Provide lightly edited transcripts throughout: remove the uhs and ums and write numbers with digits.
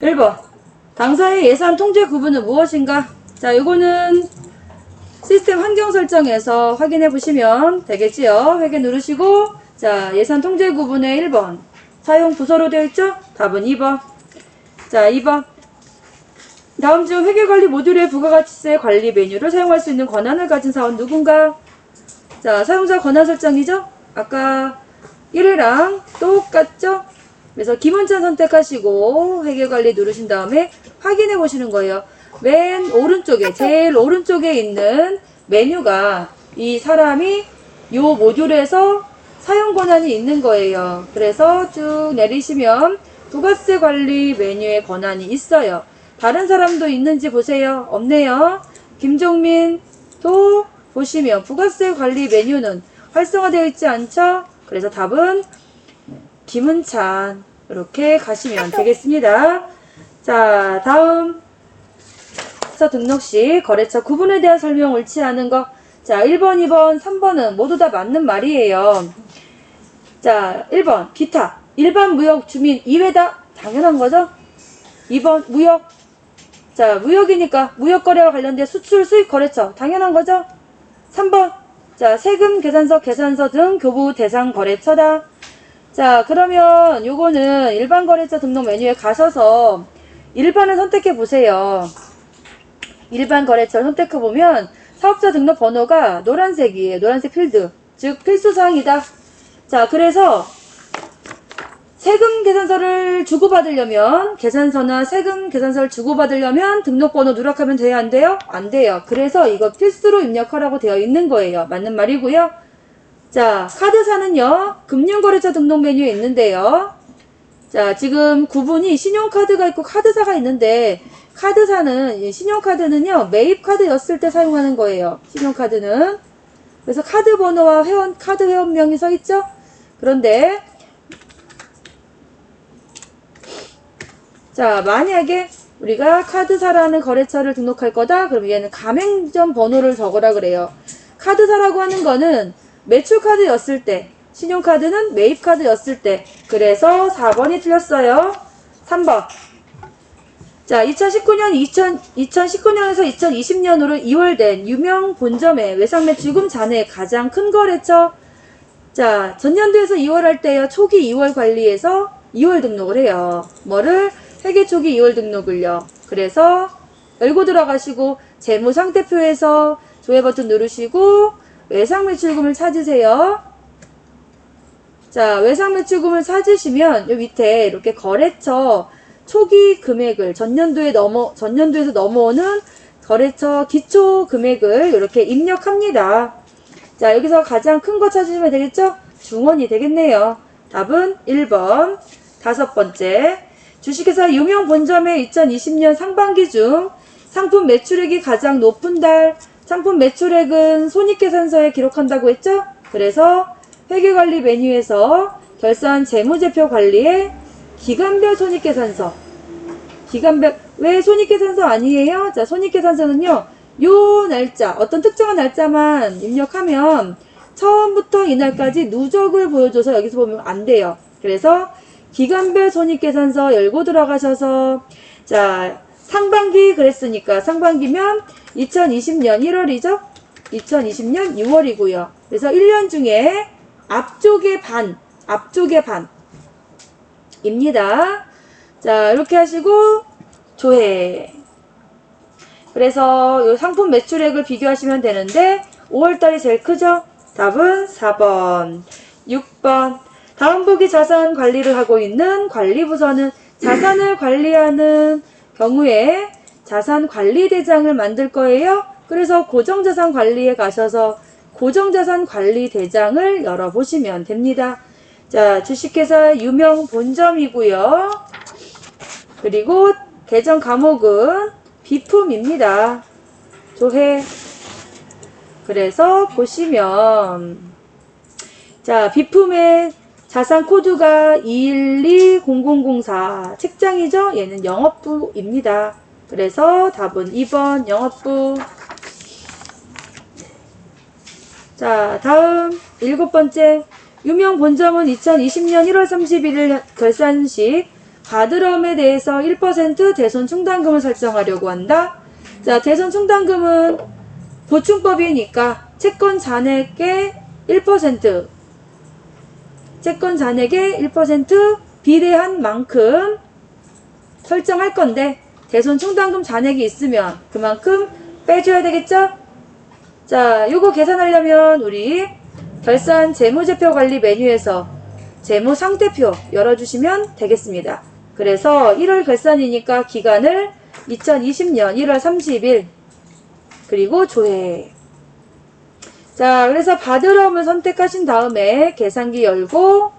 1번. 당사의 예산 통제 구분은 무엇인가? 자, 요거는 시스템 환경 설정에서 확인해 보시면 되겠지요. 확인 누르시고, 자, 예산 통제 구분의 1번. 사용 부서로 되어 있죠? 답은 2번. 자, 2번. 다음 중 회계관리 모듈의 부가가치세 관리 메뉴를 사용할 수 있는 권한을 가진 사원 누군가? 자, 사용자 권한 설정이죠? 아까 1회랑 똑같죠? 그래서 김은찬 선택하시고 회계관리 누르신 다음에 확인해 보시는 거예요. 맨 오른쪽에, 제일 오른쪽에 있는 메뉴가 이 사람이 요 모듈에서 사용 권한이 있는 거예요. 그래서 쭉 내리시면 부가세 관리 메뉴에 권한이 있어요. 다른 사람도 있는지 보세요. 없네요. 김종민도 보시면 부가세 관리 메뉴는 활성화되어 있지 않죠? 그래서 답은 김은찬 이렇게 가시면 되겠습니다. 자, 다음 등록시 거래처 구분에 대한 설명 옳지 않은 거. 자, 1번, 2번, 3번은 모두 다 맞는 말이에요. 자, 1번 기타 일반 무역 주민 이외다 당연한 거죠. 2번 무역. 자, 무역이니까 무역거래와 관련된 수출 수입 거래처 당연한 거죠. 3번 자, 세금 계산서 계산서 등 교부 대상 거래처다. 자, 그러면 요거는 일반 거래처 등록 메뉴에 가셔서 일반을 선택해 보세요. 일반 거래처를 선택해 보면 사업자 등록 번호가 노란색이에요. 노란색 필드, 즉 필수사항이다. 자, 그래서 세금 계산서를 주고받으려면, 계산서나 세금 계산서를 주고받으려면 등록번호 누락하면 돼야 안 돼요? 안 돼요. 그래서 이거 필수로 입력하라고 되어 있는 거예요. 맞는 말이고요. 자, 카드사는요, 금융거래처 등록 메뉴에 있는데요. 자, 지금 구분이 신용카드가 있고 카드사가 있는데, 카드사는, 신용카드는요, 매입카드였을 때 사용하는 거예요. 신용카드는. 그래서 카드 번호와 카드 회원명이 서 있죠? 그런데, 자, 만약에 우리가 카드사라는 거래처를 등록할 거다? 그럼 얘는 가맹점 번호를 적으라 그래요. 카드사라고 하는 거는 매출카드였을 때, 신용카드는 매입카드였을 때. 그래서 4번이 틀렸어요. 3번. 자, 2019년에서 2020년으로 이월된 유명 본점의 외상매출금 잔해 가장 큰 거래처. 자, 전년도에서 2월 할 때요. 초기 2월 관리에서 2월 등록을 해요. 뭐를? 회계 초기 2월 등록을요. 그래서 열고 들어가시고 재무상태표에서 조회 버튼 누르시고 외상매출금을 찾으세요. 자, 외상매출금을 찾으시면 요 밑에 이렇게 거래처 초기 금액을 전년도에서 넘어오는 거래처 기초 금액을 이렇게 입력합니다. 자, 여기서 가장 큰 거 찾으시면 되겠죠? 중원이 되겠네요. 답은 1번. 5번째. 주식회사 유명 본점의 2020년 상반기 중 상품 매출액이 가장 높은 달, 상품 매출액은 손익계산서에 기록한다고 했죠? 그래서 회계관리 메뉴에서 결산 재무제표 관리에 기간별 손익계산서. 왜 손익계산서 아니에요? 자, 손익계산서는요, 요 날짜, 어떤 특정한 날짜만 입력하면 처음부터 이날까지 누적을 보여줘서 여기서 보면 안 돼요. 그래서 기간별 손익계산서 열고 들어가셔서, 자, 상반기 그랬으니까 상반기면 2020년 1월이죠? 2020년 6월이고요. 그래서 1년 중에 앞쪽의 반입니다. 자, 이렇게 하시고 조회. 그래서 이 상품 매출액을 비교하시면 되는데 5월달이 제일 크죠? 답은 4번. 6번. 다음 보기 자산 관리를 하고 있는 관리부서는 자산을 관리하는 경우에 자산관리대장을 만들 거예요. 그래서 고정자산관리에 가셔서 고정자산관리대장을 열어보시면 됩니다. 자, 주식회사 유명 본점이고요. 그리고 계정 과목은 비품입니다. 조회. 그래서 보시면, 자, 비품의 자산 코드가 2120004 책장이죠? 얘는 영업부입니다. 그래서 답은 2번 영업부. 자, 다음 7번째. 유명 본점은 2020년 1월 31일 결산 시 바드럼에 대해서 1% 대손 충당금을 설정하려고 한다. 자, 대손 충당금은 보충법이니까 채권 잔액의 1%, 채권 잔액의 1% 비례한 만큼 설정할 건데, 대손 충당금 잔액이 있으면 그만큼 빼줘야 되겠죠? 자, 요거 계산하려면 우리 결산 재무제표 관리 메뉴에서 재무 상태표 열어주시면 되겠습니다. 그래서 1월 결산이니까 기간을 2020년 1월 30일 그리고 조회. 자, 그래서 바드럼을 선택하신 다음에 계산기 열고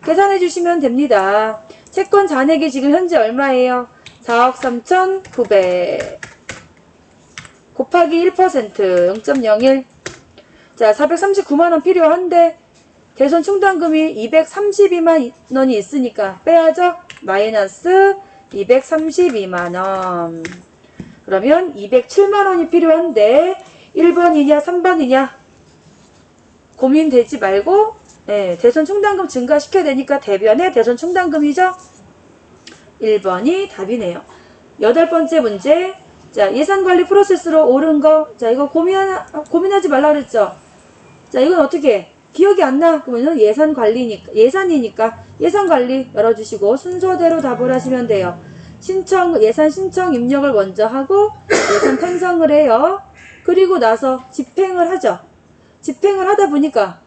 계산해 주시면 됩니다. 채권 잔액이 지금 현재 얼마예요? 4억 3,900 곱하기 1% 0.01. 자, 439만원 필요한데 대손 충당금이 232만 원이 있으니까 빼야죠. 마이너스 232만원. 그러면 207만 원이 필요한데 1번이냐 3번이냐 고민되지 말고, 네, 대손 충당금 증가시켜야 되니까 대변에 대손 충당금이죠. 1번이 답이네요. 8번째 문제. 자, 예산관리 프로세스로 옳은 거. 자, 이거 고민하지 말라 그랬죠. 자, 이건 어떻게 해? 기억이 안 나? 그러면 예산이니까 예산관리 열어주시고 순서대로 답을 하시면 돼요. 예산 신청 입력을 먼저 하고 예산 편성을 해요. 그리고 나서 집행을 하죠. 집행을 하다 보니까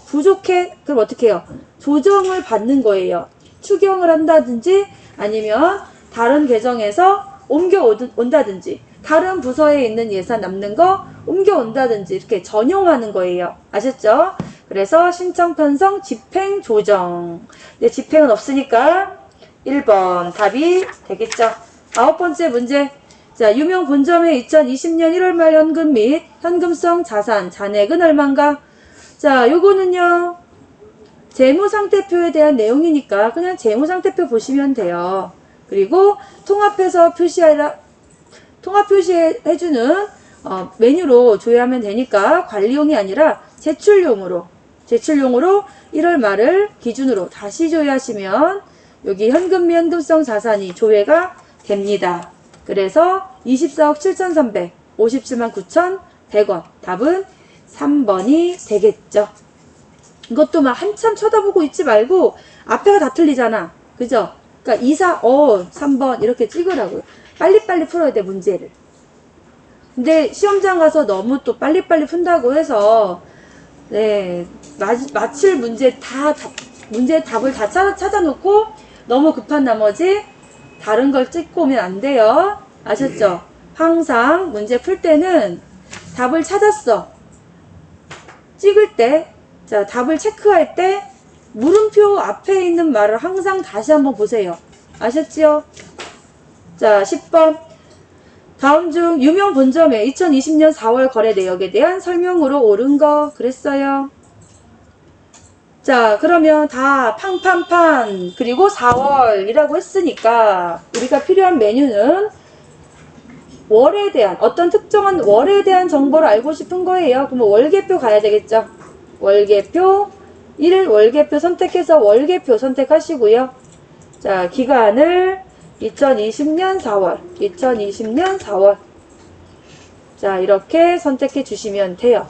부족해. 그럼 어떻게 해요? 조정을 받는 거예요. 추경을 한다든지 아니면 다른 계정에서 옮겨온다든지 다른 부서에 있는 예산 남는 거 옮겨온다든지 이렇게 전용하는 거예요. 아셨죠? 그래서 신청 편성 집행 조정. 네, 집행은 없으니까 1번 답이 되겠죠. 9번째 문제. 자, 유명 본점의 2020년 1월 말 현금 및 현금성 자산 잔액은 얼마인가? 자, 요거는요 재무상태표에 대한 내용이니까 그냥 재무상태표 보시면 돼요. 그리고 통합해서 통합 표시해주는 메뉴로 조회하면 되니까 관리용이 아니라 제출용으로 1월 말을 기준으로 다시 조회하시면 여기 현금 및 현금성 자산이 조회가 됩니다. 그래서 24억 7,300, 57만 9,100원. 답은 3번이 되겠죠. 이것도 막 한참 쳐다보고 있지 말고 앞에가 다 틀리잖아. 그죠? 그러니까 2, 4, 3번 이렇게 찍으라고요. 빨리빨리 풀어야 돼, 문제를. 근데 시험장 가서 너무 또 빨리빨리 푼다고 해서 네, 맞힐 문제 답을 다 찾아놓고 너무 급한 나머지 다른 걸 찍고 오면 안 돼요. 아셨죠? 항상 문제 풀 때는 답을 찾았어. 찍을 때, 자, 답을 체크할 때 물음표 앞에 있는 말을 항상 다시 한번 보세요. 아셨지요? 자, 10번. 다음 중 유명 본점의 2020년 4월 거래 내역에 대한 설명으로 옳은 거 그랬어요. 자, 그러면 다 팡팡팡 그리고 4월이라고 했으니까 우리가 필요한 메뉴는 월에 대한 어떤 특정한 월에 대한 정보를 알고 싶은 거예요. 그러면 월계표 가야 되겠죠. 월계표 1일 월계표 선택해서 월계표 선택하시고요. 자, 기간을 2020년 4월 자, 이렇게 선택해 주시면 돼요.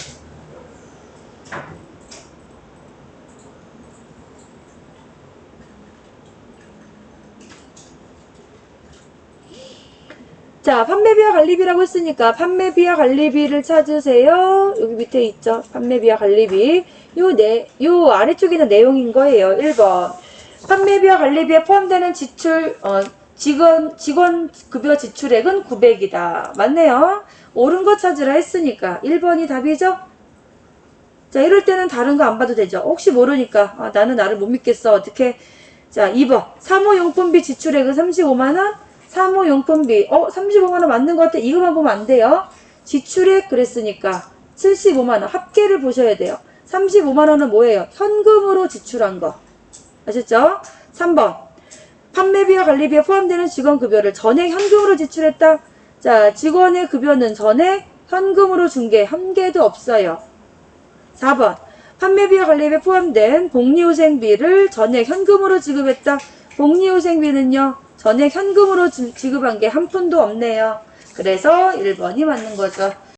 자, 판매비와 관리비라고 했으니까 판매비와 관리비를 찾으세요. 여기 밑에 있죠. 판매비와 관리비. 요 아래쪽에 있는 내용인 거예요. 1번. 판매비와 관리비에 포함되는 지출, 직원 급여 지출액은 900이다. 맞네요. 옳은 거 찾으라 했으니까 1번이 답이죠? 자, 이럴 때는 다른 거 안 봐도 되죠. 혹시 모르니까 나는 나를 못 믿겠어. 어떻게? 자, 2번. 사무용품비 지출액은 35만원? 사무용품비 35만원 맞는 것 같아. 이거만 보면 안 돼요. 지출액 그랬으니까 75만원 합계를 보셔야 돼요. 35만원은 뭐예요? 현금으로 지출한 거. 아셨죠? 3번. 판매비와 관리비에 포함되는 직원급여를 전액 현금으로 지출했다. 자, 직원의 급여는 전액 현금으로 준 게 한 개도 없어요. 4번. 판매비와 관리비에 포함된 복리후생비를 전액 현금으로 지급했다. 복리후생비는요, 전액 현금으로 지급한 게 한 푼도 없네요. 그래서 1번이 맞는 거죠.